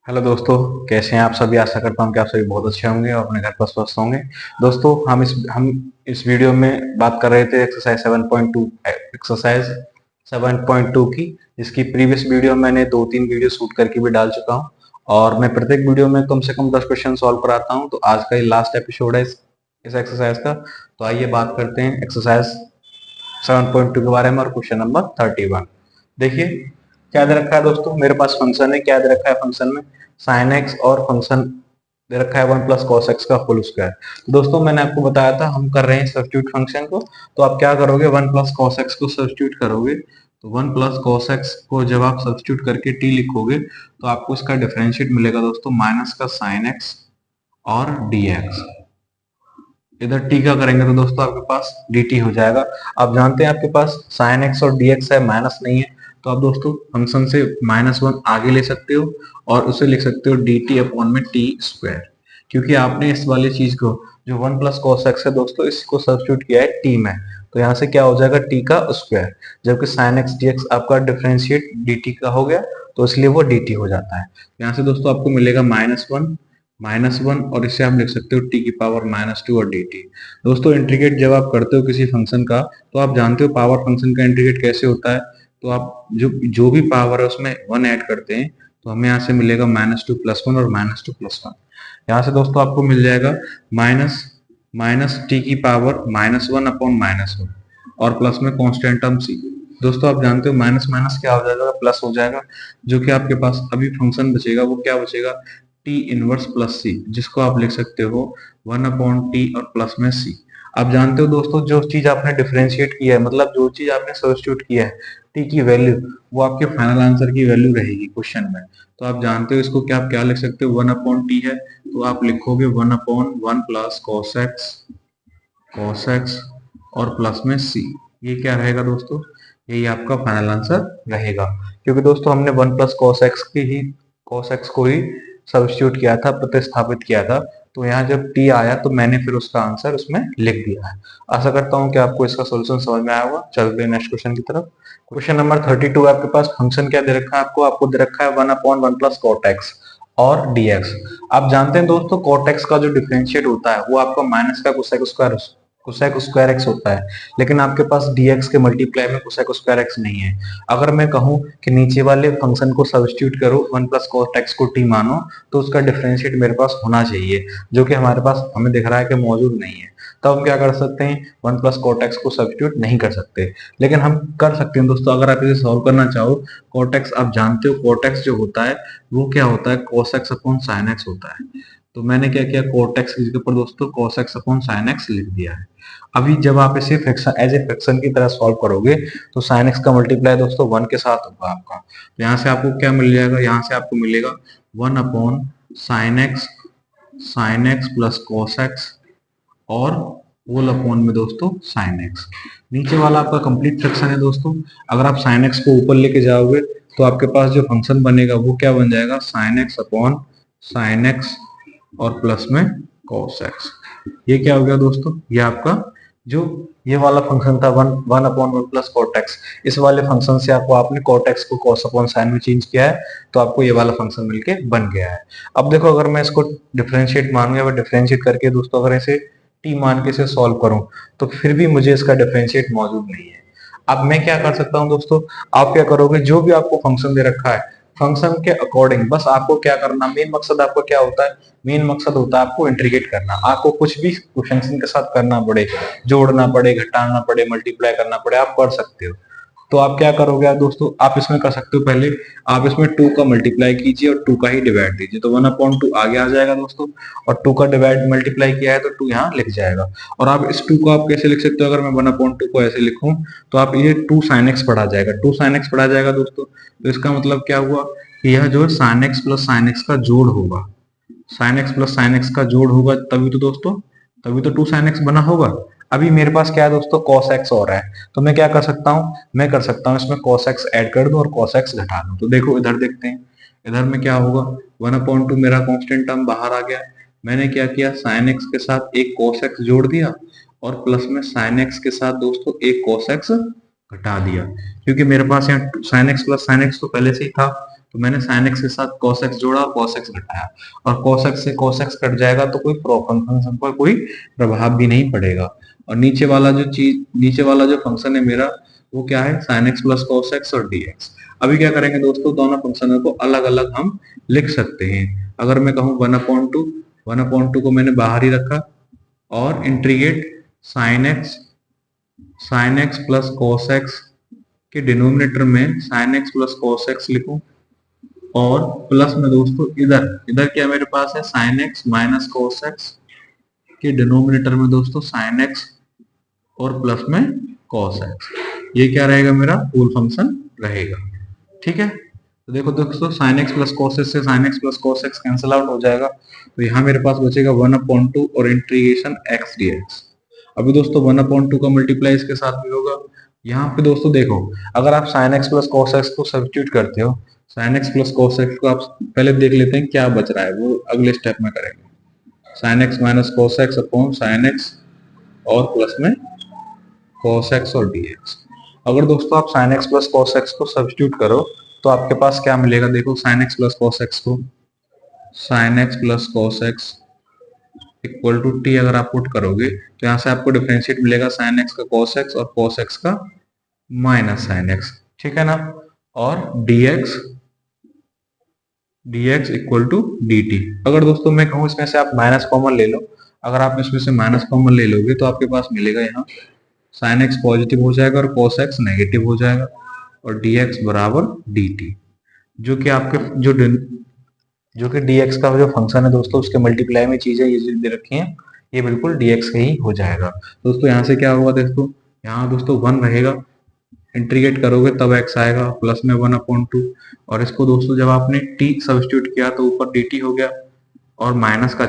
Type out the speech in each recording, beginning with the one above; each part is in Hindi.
हेलो दोस्तों, कैसे हैं आप सभी। आशा करता हूं कि आप सभी बहुत अच्छे होंगे और अपने घर पर स्वस्थ होंगे। दोस्तों, हम इस वीडियो में बात कर रहे थे एक्सरसाइज 7.2 की, जिसकी प्रीवियस वीडियो मैंने 2-3 वीडियो शूट करके भी डाल चुका हूं और मैं प्रत्येक वीडियो में कम से कम 10 क्वेश्चन सॉल्व कराता हूं। तो आज का ये लास्ट एपिसोड है इस एक्सरसाइज का। तो आइए बात करते हैं एक्सरसाइज 7.2 के बारे में और क्वेश्चन नंबर 31। देखिए क्या दे रखा है दोस्तों, मेरे पास फंक्शन है। क्या दे रखा है फंक्शन में? साइन एक्स और फंक्शन दे रखा है 1 प्लस कॉस एक्स का होल स्क्वायर। तो दोस्तों मैंने आपको बताया था हम कर रहे हैं सब्स्टिट्यूट फंक्शन को। तो आप क्या करोगे, 1 प्लस कॉस एक्स को सब्स्टिट्यूट करोगे। तो 1 प्लस कॉस एक्स को जब आप सब्स्टिट्यूट करके टी लिखोगे तो आपको इसका डिफरेंशिएट मिलेगा दोस्तों माइनस का साइन एक्स और डी एक्स। इधर टी का करेंगे तो दोस्तों आपके पास डी टी हो जाएगा। आप जानते हैं आपके पास साइन एक्स और डी एक्स है, माइनस नहीं है। तो आप दोस्तों फंक्शन से -1 आगे ले सकते हो और उसे लिख सकते हो डी टी अपॉन में टी स्क्वायर, क्योंकि आपने इस वाली चीज को जो 1 प्लस कॉस एक्स है दोस्तों, इसको सब्स्टिट्यूट किया है टी में। तो यहाँ से क्या हो जाएगा, टी का स्क्वायर। जबकि साइन एक्स डी एक्स आपका डिफरेंशिएट डी टी का हो गया, तो इसलिए वो डी टी हो जाता है। यहाँ से दोस्तों आपको मिलेगा -1 और इसे आप लिख सकते हो टी की पावर -2 और डी टी। दोस्तों इंटीग्रेट जब आप करते हो किसी फंक्शन का, तो आप जानते हो पावर फंक्शन का इंटीग्रेट कैसे होता है। तो आप जो भी पावर है उसमें 1 ऐड करते हैं, तो हमें यहाँ से मिलेगा -2 + 1 और -2 + 1। यहाँ से दोस्तों आपको मिल जाएगा माइनस माइनस टी की पावर -1 अपॉन -1 और प्लस में कांस्टेंट टर्म सी। दोस्तों आप जानते हो माइनस माइनस क्या हो जाएगा, प्लस हो जाएगा। जो कि आपके पास अभी फंक्शन बचेगा वो क्या बचेगा, टी इनवर्स प्लस सी, जिसको आप लिख सकते हो 1 अपॉन टी और प्लस में सी। आप जानते हो दोस्तों जो चीज आपने डिफरेंशिएट किया है, मतलब जो चीज आपने सब्स्टिट्यूट किया है टी की वैल्यू, वो आपके फाइनल आंसर की वैल्यू रहेगी क्वेश्चन में। तो आप जानते हो इसको क्या, आप क्या लिख सकते हो, 1 अपॉन टी है तो आप लिखोगे 1 अपॉन 1 प्लस कॉस एक्स और प्लस में सी। ये क्या रहेगा दोस्तों, यही आपका फाइनल आंसर रहेगा। क्योंकि दोस्तों हमने 1 प्लस कॉस एक्स को ही सब्स्टिट्यूट किया था, प्रतिस्थापित किया था। तो यहाँ जब टी आया तो मैंने फिर उसका आंसर उसमें लिख दिया है। आशा करता हूँ कि आपको इसका सोल्यूशन समझ में आया होगा। चलते हैं नेक्स्ट क्वेश्चन की तरफ। क्वेश्चन नंबर 32 आपके पास फंक्शन क्या दे रखा है, आपको दे रखा है 1 अपॉन 1 प्लस कॉट एक्स और dx। आप जानते हैं दोस्तों cot x का जो डिफरेंशिएट होता है वो आपका माइनस का कोसेक स्क्वायर एक्स होता है, लेकिन आपके पास dx के मल्टीप्लाई में कोसेक स्क्वायर एक्स नहीं है। अगर मैं कहूं कि नीचे वाले फंक्शन को सब्स्टिट्यूट करो 1 प्लस कॉट एक्स को t मानो, तो उसका डिफरेंशिएट मेरे पास होना चाहिए, जो कि हमारे पास हमें दिख रहा है कि मौजूद नहीं है। तब हम क्या कर सकते हैं, 1 प्लस कॉट एक्स को सब्स्टिट्यूट नहीं कर सकते, लेकिन हम कर सकते हैं दोस्तों। अगर आप इसे सॉल्व करना चाहो, कॉट एक्स आप जानते हो, कॉट एक्स जो होता है वो क्या होता है, cos x upon sin x होता है। तो मैंने क्या किया, cot x की जगह पर दोस्तों cos x upon sin x लिख दिया है। अभी जब आप इसे फ्रैक्शन एज ए फ्रैक्शन की तरह सॉल्व करोगे तो sin x का मल्टीप्लाई दोस्तों 1 के साथ होगा आपका। तो यहाँ से आपको क्या मिल जाएगा, यहाँ से आपको मिलेगा 1 upon sine x plus cos x और होल अपॉन में दोस्तों साइन एक्स। नीचे वाला आपका कंप्लीट फ्रैक्शन है दोस्तों। अगर आप साइन एक्स को ऊपर लेके जाओगे तो आपके पास जो फंक्शन बनेगा वो क्या बन जाएगा, sine x upon sine x और प्लस में कॉस एक्स। ये क्या हो गया दोस्तों, ये आपका जो ये वाला फंक्शन था 1 अपॉन 1 प्लस कॉट एक्स, इस वाले फंक्शन से आपको आपने कॉट एक्स को कॉस अपॉन साइन में चेंज किया है, तो आपको ये वाला फंक्शन मिलके बन गया है। अब देखो अगर मैं इसको डिफरेंशिएट मानूं या डिफरेंशिएट करके दोस्तों अगर इसे टी मान के इसे सॉल्व करूं, तो फिर भी मुझे इसका डिफरेंशिएट मौजूद नहीं है। अब मैं क्या कर सकता हूं दोस्तों, आप क्या करोगे, जो भी आपको फंक्शन दे रखा है फंक्शन के अकॉर्डिंग बस आपको क्या करना, मेन मकसद आपको क्या होता है, मेन मकसद होता है आपको इंटीग्रेट करना। आपको कुछ भी फंक्शन के साथ करना पड़े, जोड़ना पड़े, घटाना पड़े, मल्टीप्लाई करना पड़े, आप कर सकते हो। तो आप क्या करोगे यार दोस्तों, आप इसमें कर सकते हो, पहले आप इसमें 2 का मल्टीप्लाई कीजिए और 2 का ही डिवाइड दीजिए, तो 1 अपॉन 2 आगे आ जाएगा दोस्तों। और 2 का डिवाइड मल्टीप्लाई किया है तो 2 यहाँ लिख जाएगा। और आप इस 2 को आप कैसे लिख सकते हो, अगर मैं 1 अपॉन 2 को ऐसे लिखूं तो आप ये 2 साइन एक्स पढ़ा जाएगा, 2 साइन एक्स पढ़ा जाएगा दोस्तों। तो इसका मतलब क्या हुआ कि यह जो है sine x plus sine x का जोड़ होगा, sine x plus sine x का जोड़ होगा, तभी तो दोस्तों, तभी तो 2 साइन एक्स बना होगा। अभी मेरे पास क्या है दोस्तों, cos x हो रहा है, तो मैं क्या कर सकता हूँ, मैं कर सकता हूँ इसमें cos x ऐड कर दूं और cos x घटा दूं। तो देखो इधर देखते हैं, इधर में क्या होगा, 1 अपॉन 2 मेरा कांस्टेंट टर्म बाहर आ गया। मैंने क्या किया, sin x के साथ एक cos x जोड़ दिया और प्लस में sin x के साथ दोस्तों एक cos x घटा दिया, क्योंकि मेरे पास यहाँ sin x plus sin x तो पहले से ही था। तो मैंने साइन एक्स के साथ cos x जोड़ा और cos x घटाया, और cos x से cos x कट जाएगा तो कोई फंक्शन पर कोई प्रभाव भी नहीं पड़ेगा। और नीचे वाला जो फंक्शन है मेरा वो क्या है, sin x plus cos x और dx। अभी क्या करेंगे दोस्तों, दोनों फंक्शनों को अलग अलग हम लिख सकते हैं। अगर मैं कहूँ 1/2 को मैंने बाहर ही रखा और integrate sin x plus cos x के डिनोमिनेटर में sin x plus cos x लिखूं, और प्लस में दोस्तों इधर इधर क्या मेरे पास है sin x minus cos x के डिनोमिनेटर में दोस्तों sin x और प्लस में cos x। ये क्या रहेगा, मेरा होल फंक्शन रहेगा। ठीक है, तो देखो दोस्तों sin x plus cos x से sin x plus cos x cancel out हो जाएगा, तो यहाँ मेरे पास बचेगा 1/2 और इंटीग्रेशन x dx। अभी दोस्तों 1/2 का मल्टीप्लाई इसके साथ भी होगा। यहाँ पे दोस्तों देखो, अगर आप sin x plus cos x को सब्स्टिट्यूट करते हो, sin x plus cos x को आप पहले देख लेते हैं क्या बच रहा है, वो अगले स्टेप में करेंगे। sin x minus cos x upon sin x और प्लस में cos x और dx। अगर दोस्तों आप sin x plus cos x को सब्स्टिट्यूट करो तो आपके पास क्या मिलेगा, देखो sin x plus cos x को sin x plus cos x equal to T अगर आप पुट करोगे तो यहाँ से आपको डिफरेंशिएट मिलेगा sin x का cos x और cos x का माइनस sin x, ठीक है ना। और dx इक्वल टू dt। अगर दोस्तों मैं कहूँ इसमें से आप माइनस कॉमन ले लो, अगर आप इसमें से माइनस कॉमन ले लोगे तो आपके पास मिलेगा यहाँ sin x पॉजिटिव हो जाएगा और cos x नेगेटिव हो जाएगा, और dx बराबर dt, जो कि आपके जो कि dx का जो फंक्शन है दोस्तों उसके मल्टीप्लाई में चीजें ये जो दे रखी हैं ये बिल्कुल dx का ही हो जाएगा। दोस्तों यहाँ से क्या होगा, दोस्तों यहाँ दोस्तों 1 रहेगा, इंटीग्रेट करोगे तब x आएगा, प्लस में 1/2, और इसको दोस्तों जब आपने t सब्स्टिट्यूट किया तो ऊपर dt हो गया, और माइनस का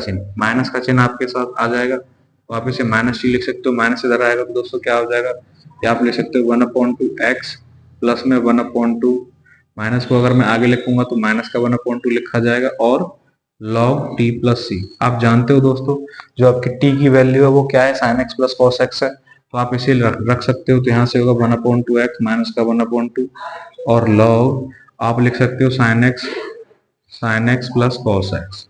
चिन्ह आपके साथ आ जाएगा, तो आप इसे माइनस टी लिख सकते हो। माइनस इधर आएगा तो दोस्तों क्या हो जाएगा, ये आप लिख सकते हो 1/2x प्लस में 1/2, माइनस को अगर मैं आगे लिखूंगा तो माइनस का 1/2 लिखा जाएगा, और log t प्लस सी। आप जानते हो दोस्तों जो आपकी t की वैल्यू है वो क्या है, sin x plus cos x है, तो आप इसे रख सकते हो। तो यहाँ से होगा 1/2x माइनस का 1/2, और log आप लिख सकते हो sin x plus cos x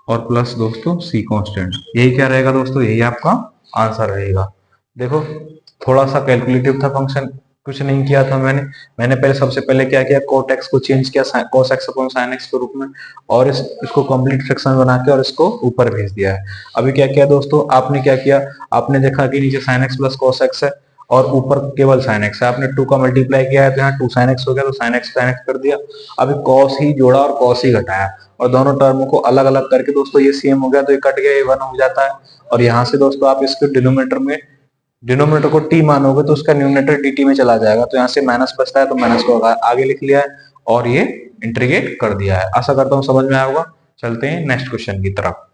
और प्लस दोस्तों c कांस्टेंट। यही क्या रहेगा दोस्तों, यही आपका आंसर रहेगा। देखो थोड़ा सा कैलकुलेटिव था फंक्शन, कुछ नहीं किया था मैंने पहले सबसे पहले क्या किया, cot x को चेंज किया cos x upon sin x के रूप में, और इसको कंप्लीट फ्रैक्शन बना के और इसको ऊपर भेज दिया है। अभी क्या किया दोस्तों, आपने क्या किया, आपने देखा कि नीचे sin x plus cos x है और ऊपर केवल sin x है, आपने 2 का मल्टीप्लाई किया है तो यहाँ 2 sin x हो गया, तो sin x कर दिया। अभी cos ही जोड़ा और cos ही घटाया, और दोनों टर्मों को अलग अलग करके दोस्तों ये सेम हो गया तो ये कट गया, ये 1 हो जाता है। और यहाँ से दोस्तों आप इसके डिनोमिनेटर को t मानोगे तो उसका न्यूमरेटर dt में चला जाएगा, तो यहाँ से माइनस बचता है तो माइनस को आगे लिख लिया है और ये इंटीग्रेट कर दिया है। आशा करता हूँ समझ में आया होगा। चलते हैं नेक्स्ट क्वेश्चन की तरफ।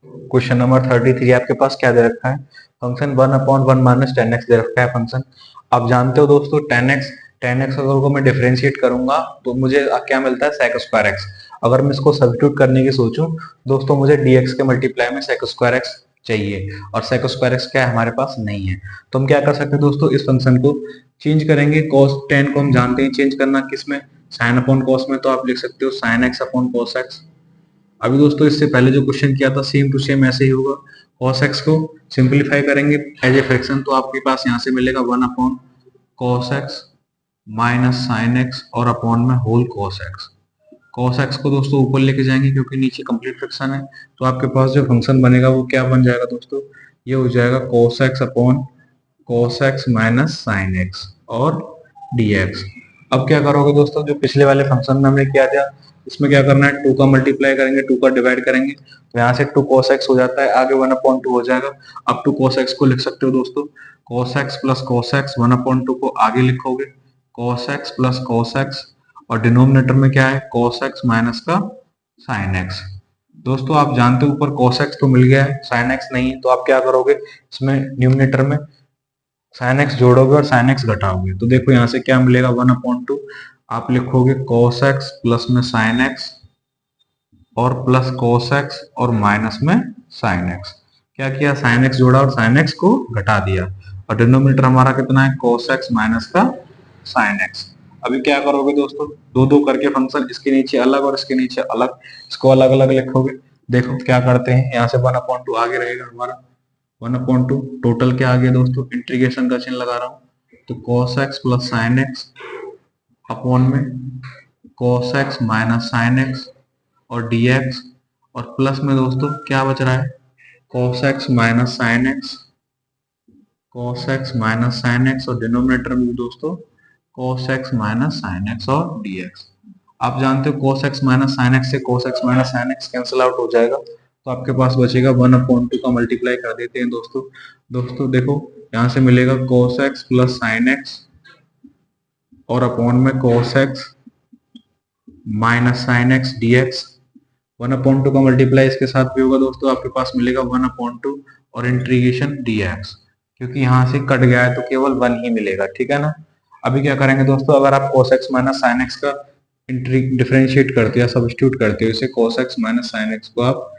क्वेश्चन नंबर 33 आपके पास क्या दे रखा है, फंक्शन 1/1 माइनस 10x दे रखा है फंक्शन। आप जानते हो दोस्तों 10x अगर को मैं डिफरेंशिएट करूंगा तो मुझे क्या मिलता है, sec स्क्वायर x। अगर मैं इसको सब्स्टिट्यूट करने की सोचूं दोस्तों, मुझे dx के मल्टीप्लाई में sec स्क्वायर x चाहिए, और sec स्क्वायर x क्या है हमारे पास नहीं है। तो हम क्या कर सकते हैं दोस्तों, इस फंक्शन को चेंज करेंगे। cos 10 को हम जानते हैं चेंज करना किसमें, sin अपॉन cos में, तो आप लिख सकते हो sin x upon cos x। अभी दोस्तों इससे पहले जो क्वेश्चन किया था सेम टू सेम ऐसे ही होगा। cos x को सिंपलीफाई करेंगे एज ए फ्रैक्शन, तो आपके पास यहाँ से मिलेगा 1 upon cos x minus sin x और अपॉन में whole cos x। cos x को दोस्तों ऊपर लेके जाएंगे क्योंकि नीचे कंप्लीट फ्रैक्शन है, तो आपके पास जो फंक्शन बनेगा वो क्या बन जाएगा दोस्तों, ये हो जाएगा cos x upon cos x minus sin x और dx। अब क्या करोगे दोस्तों, जो पिछले वाले फंक्शन में हमने किया था इसमें क्या करना है, 2 का मल्टीप्लाई करेंगे, 2 का डिवाइड करेंगे, तो यहाँ से 2 cos x हो जाता है, आगे 1/2 हो जाएगा। अब 2 cos x को लिख सकते हो दोस्तों, cos x plus cos x 1/2 को आगे लिखोगे, cos x plus cos x, और डिनोमिनेटर में क्या है cos x माइनस का sin x। दोस्तों आप जानते हो ऊपर cos x तो मिल गया है, sin x नहीं है, तो आप क्या करोगे, इसमें न्यूमिनेटर में sin x जोड़ोगे और sin x घटाओगे, तो देखो यहाँ से क्या मिलेगा 1/2, आप लिखोगे cos x प्लस में sin x और प्लस cos x और माइनस में sin x। क्या किया, sin x जोड़ा और sin x को घटा दिया, और डिनोमिनेटर हमारा कितना है cos x माइनस का sin x। अभी क्या करोगे दोस्तों, दो दो करके फंक्शन इसके नीचे अलग और इसके नीचे अलग, इसको अलग अलग लिखोगे। देखो क्या करते हैं, यहाँ से 1/2 आगे रहेगा हमारा, 1/2 टोटल क्या आ गया दोस्तों, इंटीग्रेशन का चिन्ह लगा रहा हूँ, तो cos x plus sine x upon में cos x minus sine x और dx, और प्लस में दोस्तों क्या बच रहा है, cos x minus sine x, cos x minus sine x, और डिनोमिनेटर में भी दोस्तों cos x minus sine x और dx। आप जानते हो cos x minus sine x से cos x minus sine x cancel out हो जाएगा, तो आपके पास बचेगा 1/2 का मल्टीप्लाई कर देते हैं दोस्तों। दोस्तों देखो यहां से मिलेगा cos x plus sine x और अपॉन में cos x minus sine x dx। 1/2 का मल्टीप्लाई इसके साथ भी होगा दोस्तों, आपके पास मिलेगा 1/2 और इंटीग्रेशन dx, क्योंकि यहाँ से कट गया है तो केवल 1 ही मिलेगा, ठीक है ना। अभी क्या करेंगे दोस्तों, अगर आप cos x minus sine x का डिफरेंशिएट करते हो या सब्स्टिट्यूट करते हो, इसे cos x minus sine x को आप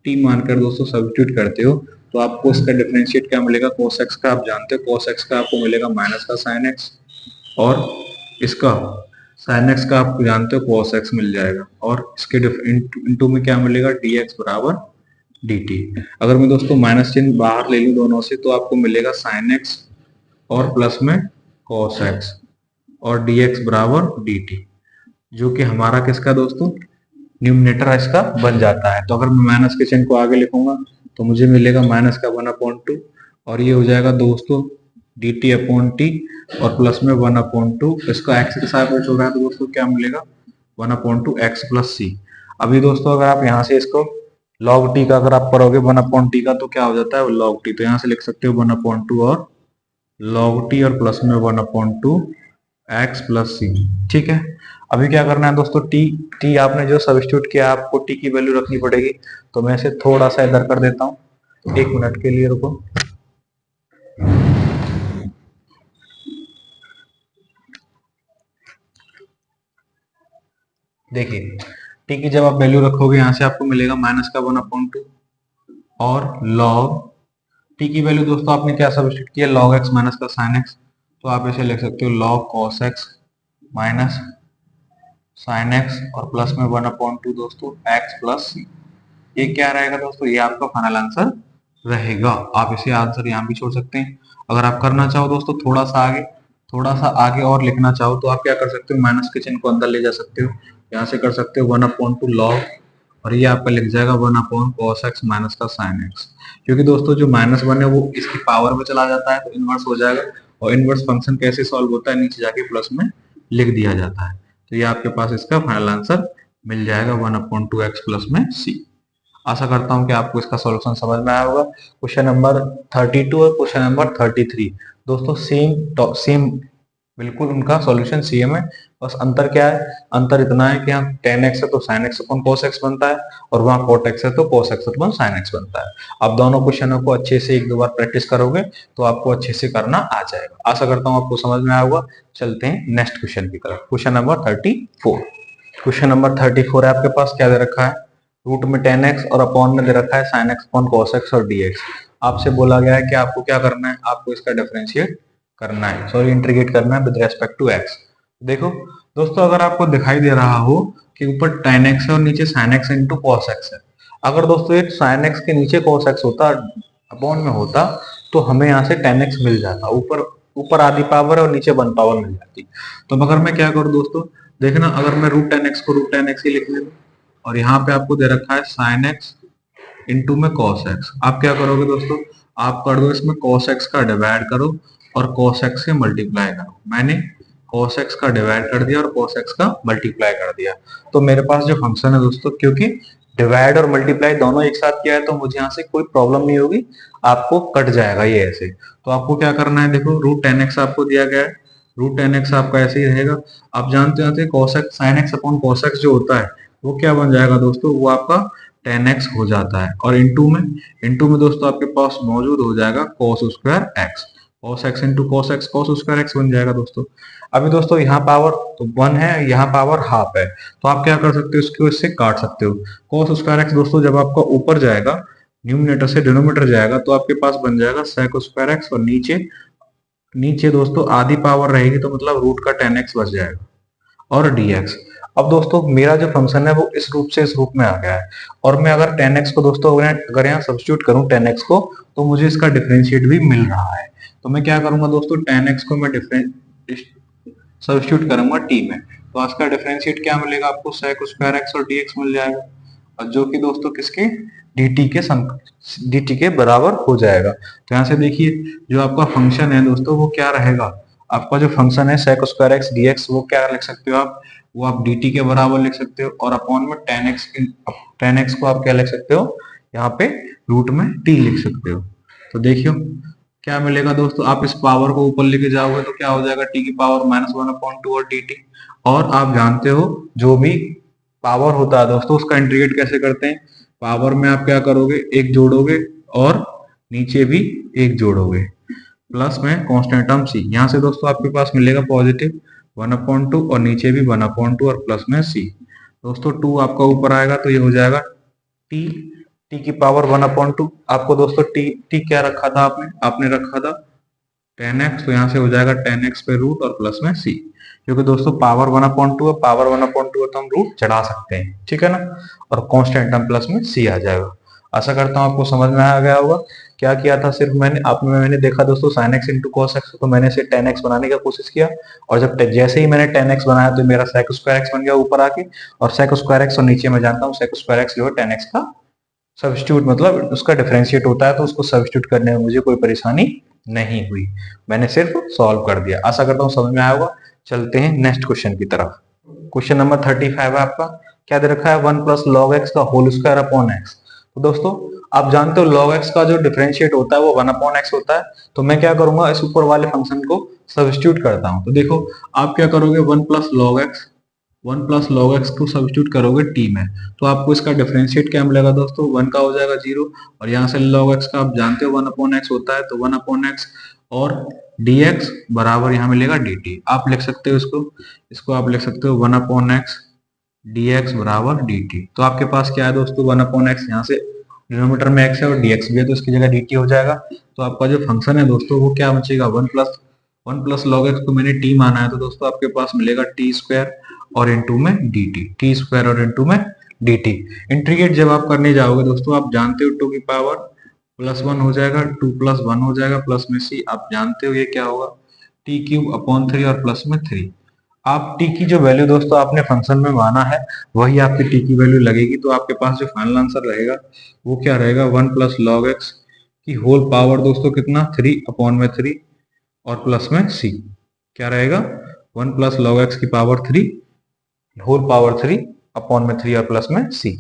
t मानकर दोस्तों सब्स्टिट्यूट करते हो, तो आपको इसका डिफरेंशिएट क्या मिलेगा, cos x का आप जानते हो, cos x का आपको मिलेगा माइनस का साइन एक्स, और इसका साइन एक्स का आप जानते हो cos x मिल जाएगा, और इसके इंटू में क्या मिलेगा, dx बराबर dt। अगर मैं दोस्तों माइनस चिन्ह बाहर ले लूं दोनों से, तो आपको मिलेगा साइन एक्स और प्लस में cos x और dx बराबर dt, जो कि हमारा किसका दोस्तों, न्यूमरेटर इसका बन जाता है। तो अगर मैं माइनस के चिन्ह को आगे लिखूंगा तो मुझे मिलेगा माइनस का 1/2, और ये हो जाएगा दोस्तों dt अपॉन टी, और प्लस में 1/2, इसका x के साथ में हो रहा है तो दोस्तों क्या मिलेगा, 1/2 x प्लस सी। अभी दोस्तों अगर आप यहाँ से इसको log t का अगर आप करोगे 1/t का, तो क्या हो जाता है log t, तो यहाँ से लिख सकते हो 1/2 और log t और प्लस में 1/2 x प्लस सी, ठीक है। अभी क्या करना है दोस्तों, t आपने जो सब्स्टिट्यूट किया आपको t की वैल्यू रखनी पड़ेगी, तो मैं इसे थोड़ा सा इधर कर देता हूँ, 1 मिनट के लिए रुको। देखिए t की जब आप वैल्यू रखोगे यहाँ से आपको मिलेगा माइनस का 1/2 और log t की वैल्यू दोस्तों आपने क्या सब्स्टिट्यूट किया, log x माइनस का साइन x, तो आप इसे लिख सकते हो log cos x minus sine x और प्लस में 1/2 दोस्तों x प्लस सी। ये क्या रहेगा दोस्तों, ये आपका फाइनल आंसर रहेगा। आप इसे आंसर यहाँ भी छोड़ सकते हैं। अगर आप करना चाहो दोस्तों थोड़ा सा आगे और लिखना चाहो, तो आप क्या कर सकते हो, माइनस के चिन्ह को अंदर ले जा सकते हो, यहाँ से कर सकते हो 1/2 log, और ये आपका लिख जाएगा 1/cos x माइनस का साइन x, क्योंकि दोस्तों जो -1 है वो इसकी पावर में चला जाता है तो इनवर्स हो जाएगा, और इनवर्स फंक्शन कैसे सॉल्व होता है, नीचे जाके प्लस में लिख दिया जाता है। तो ये आपके पास इसका फाइनल आंसर मिल जाएगा 1/2 x प्लस में c। आशा करता हूं कि आपको इसका सॉल्यूशन समझ में आया होगा। क्वेश्चन नंबर 32 और क्वेश्चन नंबर 33 दोस्तों सेम बिल्कुल उनका सॉल्यूशन सेम है, बस अंतर क्या है, अंतर इतना है कि यहाँ tan x है तो sin x अपन cos x बनता है, और वहाँ cot x है तो cos x अपन sin x बनता है। आप दोनों क्वेश्चनों को अच्छे से एक दो बार प्रैक्टिस करोगे तो आपको अच्छे से करना आ जाएगा। आशा करता हूँ आपको समझ में आया होगा। चलते हैं नेक्स्ट क्वेश्चन की तरफ। Question number 34। क्वेश्चन नंबर 34 है आपके पास, क्या दे रखा है, रूट में tan x और अपॉन में दे रखा है sin x upon cos x और dx। आपसे बोला गया है कि आपको क्या करना है, आपको इसका डिफरेंशिएट करना है, सॉरी इंटीग्रेट करना है विद रेस्पेक्ट टू x। देखो दोस्तों अगर आपको दिखाई दे रहा हो कि ऊपर tan x है और नीचे sin x into cos x है, अगर दोस्तों एक sin x के नीचे cos x होता अपॉन में होता तो हमें यहाँ से tan x मिल जाता, ऊपर आधी पावर है और नीचे 1 पावर मिल जाती। तो अगर मैं क्या करूँ दोस्तों, देखना अगर मैं रूट tan x को रूट tan x ही लिख लूँ, और यहाँ पे आपको दे रखा है sin x इंटू में cos x, आप क्या करोगे दोस्तों, आप कर दो इसमें cos x का डिवाइड करो और cos x से मल्टीप्लाई करो। मैंने cos x का डिवाइड कर दिया और cos x का मल्टीप्लाई कर दिया, तो मेरे पास जो फंक्शन है दोस्तों, क्योंकि डिवाइड और मल्टीप्लाई दोनों एक साथ किया है तो मुझे यहाँ से कोई प्रॉब्लम नहीं होगी, आपको कट जाएगा ये ऐसे। तो आपको क्या करना है, देखो रूट tan x आपको दिया गया है, रूट tan x आपका ऐसे ही रहेगा। आप जानते हैं cos x sin x upon cos x जो होता है वो क्या बन जाएगा दोस्तों, वो आपका tan x हो जाता है, और इंटू में दोस्तों आपके पास मौजूद हो जाएगा cos square x, cos x into cos x, cos square x बन जाएगा दोस्तों। अभी दोस्तों यहाँ पावर तो 1 है, यहाँ पावर हाफ है, तो आप क्या कर सकते हो, इसको इससे काट सकते हो। cos स्क्वायर x दोस्तों जब आपका ऊपर जाएगा न्यूमरेटर से डिनोमिनेटर जाएगा तो आपके पास बन जाएगा sec स्क्वायर x, और नीचे दोस्तों आधी पावर रहेगी तो मतलब रूट का tan x बच जाएगा। और dx। अब दोस्तों मेरा जो फंक्शन है वो इस रूप से इस रूप में आ गया है, और मैं अगर 10x को दोस्तों अगर यहाँ सब्स्टिट्यूट करूँ 10x को, तो मुझे इसका डिफरेंशिएट भी मिल रहा है। तो मैं क्या करूंगा दोस्तों, 10x को मैं सब्स्टिट्यूट करूंगा t में, तो आज का डिफरेंशिएट क्या मिलेगा आपको, sec स्क्वायर x और dx मिल जाएगा, और जो कि दोस्तों किसके dt के बराबर हो जाएगा। तो यहाँ से देखिए जो आपका फंक्शन है दोस्तों वो क्या रहेगा, आपका जो फंक्शन है sec स्क्वायर x dx वो क्या लिख सकते हो आप, वो आप dt के बराबर लिख सकते हो, और अपॉन में 10x को आप क्या लिख सकते हो, यहाँ पे रूट में t लिख सकते हो। तो देखियो क्या मिलेगा दोस्तों, आप इस पावर को ऊपर लेके जाओगे तो क्या हो जाएगा, टी की पावर -1/2 और dt। और आप जानते हो जो भी पावर होता है दोस्तों उसका इंटीग्रेट कैसे करते हैं, पावर में आप क्या करोगे, एक जोड़ोगे और नीचे भी एक जोड़ोगे, प्लस में कांस्टेंट टर्म c, यहाँ से दोस्तों आपके पास मिलेगा पॉजिटिव 1/2 और नीचे भी 1/2 और प्लस में c। दोस्तों 2 आपका ऊपर आएगा तो ये हो जाएगा t, t की पावर 1/2। आपको दोस्तों t क्या रखा था, आपने रखा था 10x, तो यहाँ से हो जाएगा 10x पे रूट और प्लस में c, क्योंकि दोस्तों पावर 1/2 है, पावर 1/2 है तो हम रूट चढ़ा सकते हैं, ठीक है ना, और कांस्टेंट टर्म प्लस में c आ जाएगा। आशा करता हूँ आपको समझ में आ गया होगा। क्या किया था, सिर्फ मैंने देखा दोस्तों sin x into cos x, तो मैंने इसे 10x बनाने का कोशिश किया, और जब जैसे ही मैंने 10x बनाया तो मेरा sec स्क्वायर x बन गया ऊपर आके, और sec स्क्वायर x और नीचे मैं जानता हूँ sec स्क्वायर x जो है 10x का सब्स्टिट्यूट मतलब उसका डिफरेंशिएट होता है, तो उसको सब्स्टिट्यूट करने में मुझे कोई परेशानी नहीं हुई, मैंने सिर्फ सॉल्व कर दिया। आशा करता हूँ समझ में आया होगा। चलते हैं नेक्स्ट क्वेश्चन की तरफ। क्वेश्चन नंबर 35 है आपका, क्या दे रखा है, 1 प्लस लॉग एक्स का होल स्क्वायर अपॉन एक्स। तो दोस्तों आप जानते हो लॉग एक्स का जो डिफरेंशिएट होता है वो 1 अपॉन एक्स होता है, तो मैं क्या करूंगा, इस ऊपर वाले फंक्शन को सब्स्टिट्यूट करता हूं। तो देखो आप क्या करोगे, 1 प्लस लॉग एक्स को सब्स्टिट्यूट करोगे टी में, तो आपको इसका डिफरेंशिएट क्या मिलेगा दोस्तों, 1 का हो जाएगा 0, और यहाँ से लॉग एक्स का आप जानते हो 1 अपॉन एक्स होता है, तो 1 अपॉन एक्स और dx बराबर यहाँ मिलेगा dt। आप लिख सकते हो इसको आप लिख सकते हो 1 अपॉन एक्स dx बराबर dt। तो आपके पास क्या है दोस्तों, 1 अपॉन एक्स, यहाँ से डिनोमिनेटर में x है और dx भी है तो इसकी जगह dt हो जाएगा। तो आपका जो फंक्शन है दोस्तों वो क्या बचेगा, 1 प्लस लॉग एक्स को मैंने t माना है, तो दोस्तों आपके पास मिलेगा टी स्क्वायर और इनटू में dt, टी स्क्वायर और इनटू में dt। इंटीग्रेट जब आप करने जाओगे दोस्तों आप जानते हो 2 की पावर +1 हो जाएगा, 2 + 1 हो जाएगा, प्लस में c, आप जानते हो ये क्या होगा, t³ अपॉन 3 और प्लस में 3। आप t की जो वैल्यू दोस्तों आपने फंक्शन में माना है वही आपकी t की वैल्यू लगेगी, तो आपके पास जो फाइनल आंसर रहेगा वो क्या रहेगा, 1 प्लस लॉग एक्स की होल पावर दोस्तों कितना, 3 अपॉन में 3 और प्लस में c, क्या रहेगा 1 प्लस लॉग एक्स की पावर 3 होल पावर 3 अपॉन में 3 और प्लस में c।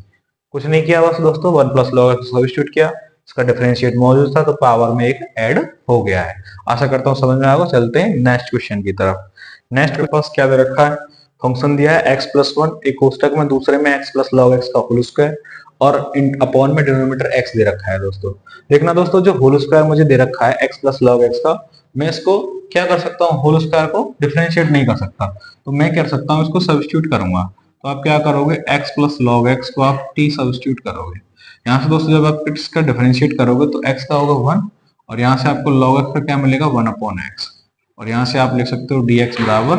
कुछ नहीं किया बस दोस्तों, 1 प्लस लॉग एक्स सब्स्टिट्यूट किया, इसका डिफरेंशिएट मौजूद था तो पावर में एक ऐड हो गया है। आशा करता हूँ समझ में आएगा। चलते हैं नेक्स्ट क्वेश्चन की तरफ। नेक्स्ट के पास क्या दे रखा है, फंक्शन दिया है x+1, एक कोष्टक में दूसरे में x प्लस लॉग एक्स का होल स्क्वायर, और अपॉन में डिनोमिनेटर x दे रखा है। दोस्तों देखना दोस्तों, जो होल स्क्वायर मुझे दे रखा है x प्लस लॉग एक्स का, मैं इसको क्या कर सकता हूँ, होल स्क्वायर को डिफरेंशिएट नहीं कर सकता, तो मैं क्या कर सकता हूँ, इसको सब्स्टिट्यूट करूंगा। तो आप क्या करोगे, x प्लस लॉग एक्स को आप t सब्स्टिट्यूट करोगे। यहाँ से दोस्तों जब आप इसका डिफरेंशिएट करोगे तो x का होगा 1, और यहाँ से आपको log x का क्या मिलेगा, 1 अपॉन एक्स, और यहाँ से आप लिख सकते हो dx बराबर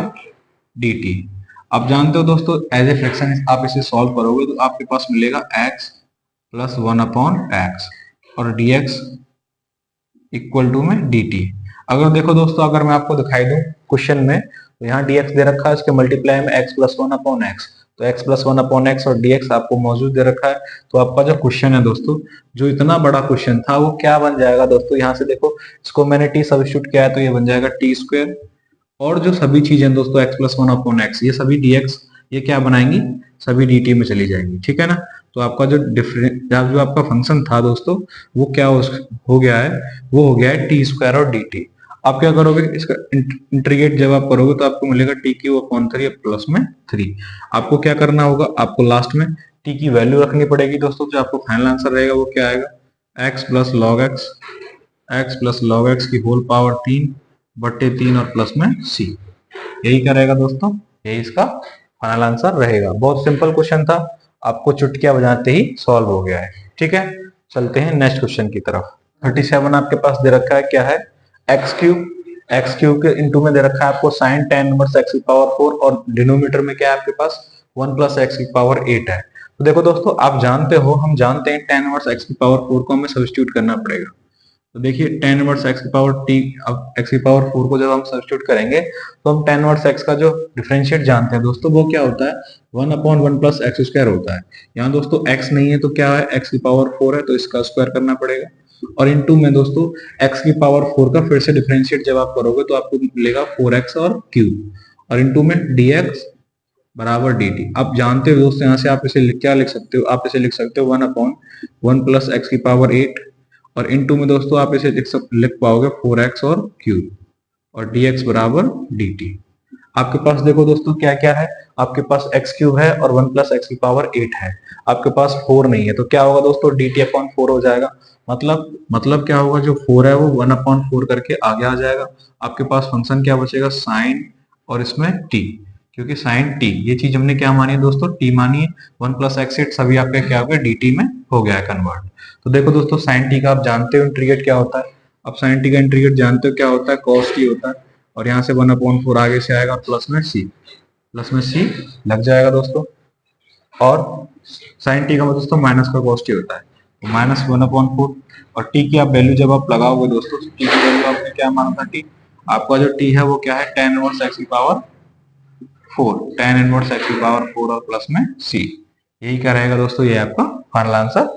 dt। आप जानते हो दोस्तों एज ए फ्रैक्शन आप इसे सॉल्व करोगे तो आपके पास मिलेगा x प्लस 1 अपॉन एक्स और dx इक्वल टू में dt। अगर देखो दोस्तों, अगर मैं आपको दिखाई दूं क्वेश्चन में, तो यहाँ dx दे रखा है, इसके मल्टीप्लाई में x प्लस 1 अपॉन एक्स, तो x प्लस 1 अपॉन एक्स और dx आपको मौजूद दे रखा है। तो आपका जो क्वेश्चन है दोस्तों, जो इतना बड़ा क्वेश्चन था वो क्या बन जाएगा दोस्तों, यहाँ से देखो इसको मैंने t सब्स्टिट्यूट किया है तो ये बन जाएगा टी स्क्वायर, और जो सभी चीजें दोस्तों x प्लस 1 अपॉन एक्स, ये सभी dx ये क्या बनाएंगी, सभी dt में चली जाएंगी, ठीक है ना। तो आपका जो जो आपका फंक्शन था दोस्तों वो क्या हो गया है, वो हो गया है टी स्क्वायर और dt। आप क्या करोगे, इसका इंटीग्रेट जब आप करोगे तो आपको मिलेगा t³ अपॉन 3 प्लस में 3। आपको क्या करना होगा, आपको लास्ट में t की वैल्यू रखनी पड़ेगी दोस्तों, जो आपको फाइनल आंसर रहेगा वो क्या आएगा, x प्लस लॉग एक्स की होल पावर 3/3 और प्लस में c। यही क्या रहेगा दोस्तों, यही इसका फाइनल आंसर रहेगा। बहुत सिंपल क्वेश्चन था, आपको चुटकियां बजाते ही सॉल्व हो गया है, ठीक है। चलते हैं नेक्स्ट क्वेश्चन की तरफ। 37 आपके पास दे रखा है, क्या है, x³ एक्स क्यूब के इंटू में दे रखा है आपको साइन टेन इनवर्स एक्स की पावर 4 और डिनोमिनेटर में क्या है आपके पास 1 प्लस एक्स की पावर 8 है। तो देखो दोस्तों आप जानते हो, हम जानते हैं टेन इनवर्स एक्स की पावर 4 को हमें सब्स्टिट्यूट करना पड़ेगा। तो देखिए टेन इनवर्स एक्स की पावर टी, अब एक्स की पावर 4 को जब हम सब्स्टिट्यूट करेंगे तो हम टेन इनवर्स एक्स का जो डिफरेंशिएट जानते हैं दोस्तों वो क्या होता है 1/1 प्लस एक्स स्क्वायर होता है। यहाँ दोस्तों एक्स नहीं है तो क्या है एक्स की पावर 4 है तो इसका स्क्वायर करना पड़ेगा, और इनटू में दोस्तों एक्स की पावर 4 का फिर से डिफरेंशिएट जब आप करोगे तो आपको मिलेगा 4x और क्यूब, और इनटू में dx बराबर dt। आप जानते हो दोस्तों यहाँ से आप इसे क्या लिख सकते हो, आप इसे लिख सकते हो 1/1 प्लस एक्स की पावर 8, और इनटू में दोस्तों आप इसे लिख पाओगे 4x और क्यूब, और dx बराबर dt। आपके पास देखो दोस्तों क्या क्या है, आपके पास एक्स क्यूब है और 1 प्लस एक्स की पावर 8 है, आपके पास 4 नहीं है तो क्या होगा दोस्तों dt अपॉन 4 हो जाएगा। मतलब क्या होगा, जो 4 है वो 1/4 करके आगे आ जाएगा। आपके पास फंक्शन क्या बचेगा साइन और इसमें t, क्योंकि साइन t ये चीज हमने क्या मानी है दोस्तों t मानी है, 1 प्लस एक्स 8 सभी आपके क्या हो गया dt में हो गया है कन्वर्ट। तो देखो दोस्तों साइन t का आप जानते हो इंटीग्रेट क्या होता है, अब साइन t का इंटीग्रेट जानते हो क्या होता है cos t होता है, और यहाँ से 1/4 आगे से आएगा प्लस में c लग जाएगा दोस्तों, और साइन टी का मतलब दोस्तों माइनस का cos t होता है, तो -1/4, और t की आप वैल्यू जब आप लगाओगे दोस्तों t की वैल्यू आपने क्या माना था, t आपका जो t है वो क्या है tan इनवर्स x की पावर 4, tan इनवर्स x की पावर 4 और प्लस में c, यही क्या रहेगा दोस्तों, ये आपका फाइनल आंसर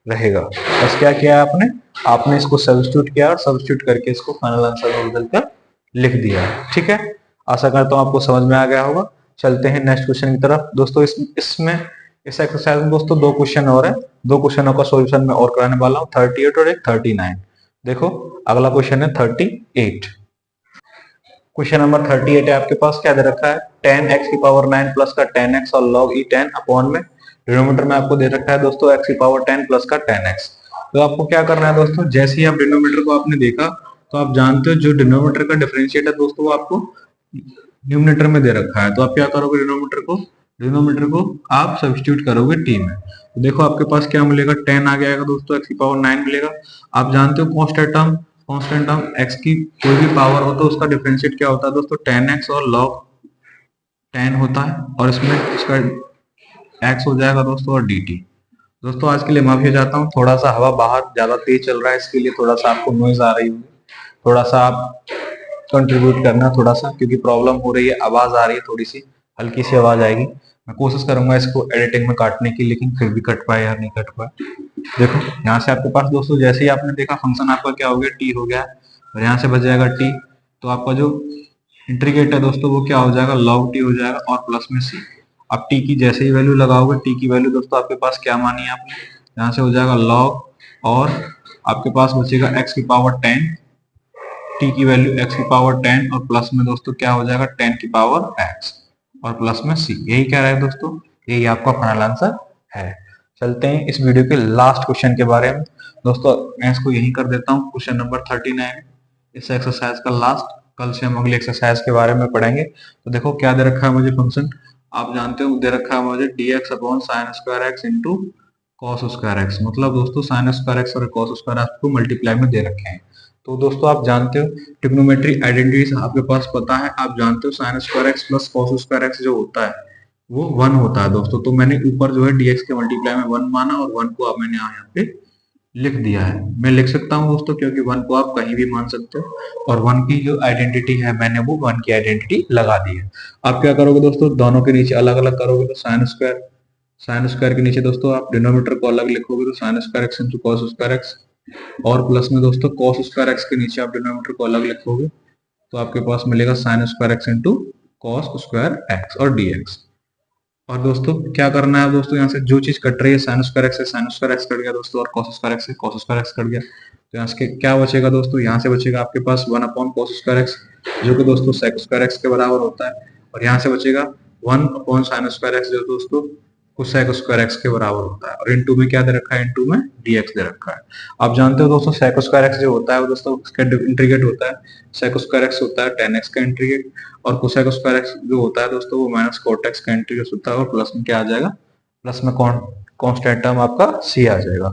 रहेगा। बस क्या किया आपने, आपने इसको सब्स्टिट्यूट किया और सब्स्टिट्यूट करके इसको फाइनल आंसर में बदल कर लिख दिया। ठीक है, आशा करता हूँ आपको समझ में आ गया होगा। चलते हैं नेक्स्ट क्वेश्चन की तरफ दोस्तों। इसमें इस एक्सरसाइज में दोस्तों दो क्वेश्चन और है, दो क्वेश्चनों का सॉल्यूशन मैं और कराने वाला हूँ, 38 और एक 39। देखो अगला क्वेश्चन है 38। क्वेश्चन नंबर 38 है, आपके पास क्या दे रखा है tan x की पावर 9 प्लस का tan x और log e tan अपॉन में डिनोमिनेटर में आपको दे रखा है दोस्तों x की पावर 10 प्लस का tan x। तो आपको क्या करना है दोस्तों, जैसे ही आप डिनोमिनेटर को आपने देखा तो आप जानते हो जो डिनोमिनेटर का डिफरेंशिएट है दोस्तों वो आपको न्यूमिनेटर में दे रखा है, तो आप क्या करोगे डिनोमिनेटर को आप सब्स्टिट्यूट करोगे t में। तो देखो आपके पास क्या मिलेगा 10 आ जाएगा दोस्तों, x की पावर 9 मिलेगा। आप जानते हो कांस्टेंट टर्म x की कोई भी पावर हो तो उसका डिफरेंशिएट क्या होता है दोस्तों tan x और log 10 होता है, और इसमें इसका x हो जाएगा दोस्तों और dt। दोस्तों आज के लिए माफी चाहता हूँ, थोड़ा सा हवा बाहर ज्यादा तेज चल रहा है इसके लिए थोड़ा सा आपको नॉइज आ रही होगी, थोड़ा सा आप कंट्रीब्यूट करना थोड़ा सा, क्योंकि प्रॉब्लम हो रही है, आवाज आ रही है, थोड़ी सी हल्की सी आवाज आएगी। मैं कोशिश करूंगा इसको एडिटिंग में काटने की, लेकिन फिर भी कट पाए या नहीं कट पाए। देखो यहाँ से आपके पास दोस्तों जैसे ही आपने देखा फंक्शन आपका क्या हो गया टी हो गया, और यहाँ से बच जाएगा टी, तो आपका जो इंटीग्रेट है दोस्तों वो क्या हो जाएगा log टी हो जाएगा और प्लस में सी। अब टी की जैसे ही वैल्यू लगाओगे, टी की वैल्यू दोस्तों आपके पास क्या मानी है आपने, यहाँ से हो जाएगा log, और आपके पास बचेगा x की पावर 10, टी की वैल्यू x की पावर 10 और प्लस में दोस्तों क्या हो जाएगा 10 की पावर x और प्लस में c। यही क्या है दोस्तों, यही आपका फाइनल आंसर है। चलते हैं इस वीडियो के लास्ट क्वेश्चन के बारे में दोस्तों, मैं इसको यही कर देता हूँ, क्वेश्चन नंबर 39 इस एक्सरसाइज का लास्ट। कल से हम अगली एक्सरसाइज के बारे में पढ़ेंगे। तो देखो क्या दे रखा है मुझे फंक्शन, आप जानते हो दे रखा है मुझे dx upon sine square x into cos square x, मतलब दोस्तों साइन स्क्वायर एक्स और कॉस स्क्वायर एक्स को मल्टीप्लाई में दे रखे हैं। तो दोस्तों आप जानते हो ट्रिग्नोमेट्री आइडेंटिटीज आपके पास पता है, आप जानते हो sine square x plus cos square x जो होता है वो 1 होता है दोस्तों। तो मैंने ऊपर जो है dx के मल्टीप्लाई में 1 माना और 1 को अब मैंने यहाँ पे लिख दिया है। मैं लिख सकता हूँ दोस्तों क्योंकि 1 को आप कहीं भी मान सकते हो, और 1 की जो आइडेंटिटी है मैंने वो 1 की आइडेंटिटी लगा दी है। आप क्या करोगे दोस्तों, दोनों के नीचे अलग अलग करोगे तो साइन स्क्वायर के नीचे दोस्तों आप डिनोमिनेटर को अलग लिखोगे तो sine square x into cos square x, और प्लस में दोस्तों कॉस स्क्वायर एक्स के नीचे आप डिनोमिनेटर को अलग लिखोगे तो आपके पास मिलेगा sine square x into cos square x और dx। और दोस्तों क्या करना है दोस्तों, यहाँ से जो चीज कट रही है साइन स्क्वायर एक्स से साइन स्क्वायर एक्स कट गया दोस्तों, और कॉस स्क्वायर एक्स से कॉस स्क्वायर एक्स कट गया, तो यहाँ से क्या बचेगा दोस्तों, यहाँ से बचेगा आपके पास 1 अपॉन कॉस स्क्वायर एक्स जो कि दोस्तों सेक स्क्वायर एक्स के बराबर होता है, और यहाँ से बचेगा 1 अपॉन साइन स्क्वायर एक्स जो दोस्तों कोसेक स्क्वायर एक्स के बराबर होता है, और इनटू में क्या दे रखा है, इनटू में dx दे रखा है। आप जानते हो दोस्तों सेक स्क्वायर एक्स जो होता है वो दोस्तों उसका इंटीग्रेट होता है, सेक स्क्वायर एक्स होता है tan x का इंटीग्रेट, और कोसेक स्क्वायर एक्स जो होता है दोस्तों वो माइनस कोट एक्स का इंटीग्रेट होता है, और प्लस में क्या आ जाएगा, प्लस में कांस्टेंट टर्म आपका c आ जाएगा।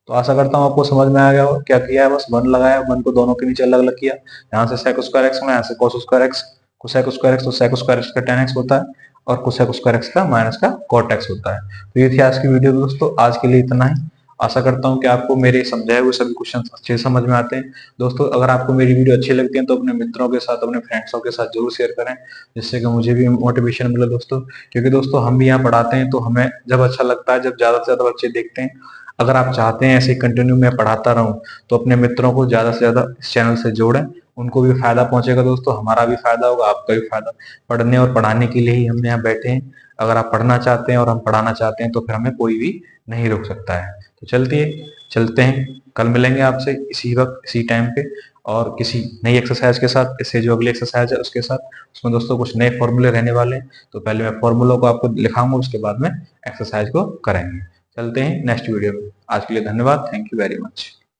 तो आशा करता हूँ आपको समझ में आ गया हो। क्या किया है, बस 1 लगाया, 1 को दोनों के नीचे अलग अलग किया, यहाँ से sec स्क्वायर एक्स में, यहाँ से cos square x, cosec square x, तो sec स्क्वायर एक्स का tan x होता है और cosec स्क्वायर एक्स का माइनस का cot x होता है। तो ये थी आज की वीडियो दोस्तों, आज के लिए इतना ही। आशा करता हूँ कि आपको मेरे समझाए हुए सभी क्वेश्चन अच्छे से समझ में आते हैं। दोस्तों अगर आपको मेरी वीडियो अच्छी लगती है तो अपने मित्रों के साथ, अपने फ्रेंड्सों के साथ जरूर शेयर करें, जिससे कि मुझे भी मोटिवेशन मिले दोस्तों। क्योंकि दोस्तों हम भी यहाँ पढ़ाते हैं तो हमें जब अच्छा लगता है, जब ज्यादा से ज्यादा बच्चे देखते हैं। अगर आप चाहते हैं ऐसे कंटिन्यू मैं पढ़ाता रहूं, तो अपने मित्रों को ज्यादा से ज्यादा इस चैनल से जोड़ें, उनको भी फायदा पहुंचेगा दोस्तों, हमारा भी फायदा होगा, आपका भी फायदा। पढ़ने और पढ़ाने के लिए ही हम यहाँ बैठे हैं। अगर आप पढ़ना चाहते हैं और हम पढ़ाना चाहते हैं तो फिर हमें कोई भी नहीं रोक सकता है। तो चलते हैं, कल मिलेंगे आपसे इसी वक्त इसी टाइम पे, और किसी नई एक्सरसाइज के साथ। इससे जो अगली एक्सरसाइज है उसके साथ, उसमें दोस्तों कुछ नए फॉर्मूले रहने वाले हैं। तो पहले मैं फॉर्मूलों को आपको लिखाऊंगा, उसके बाद में एक्सरसाइज को करेंगे। चलते हैं नेक्स्ट वीडियो में। आज के लिए धन्यवाद, थैंक यू वेरी मच।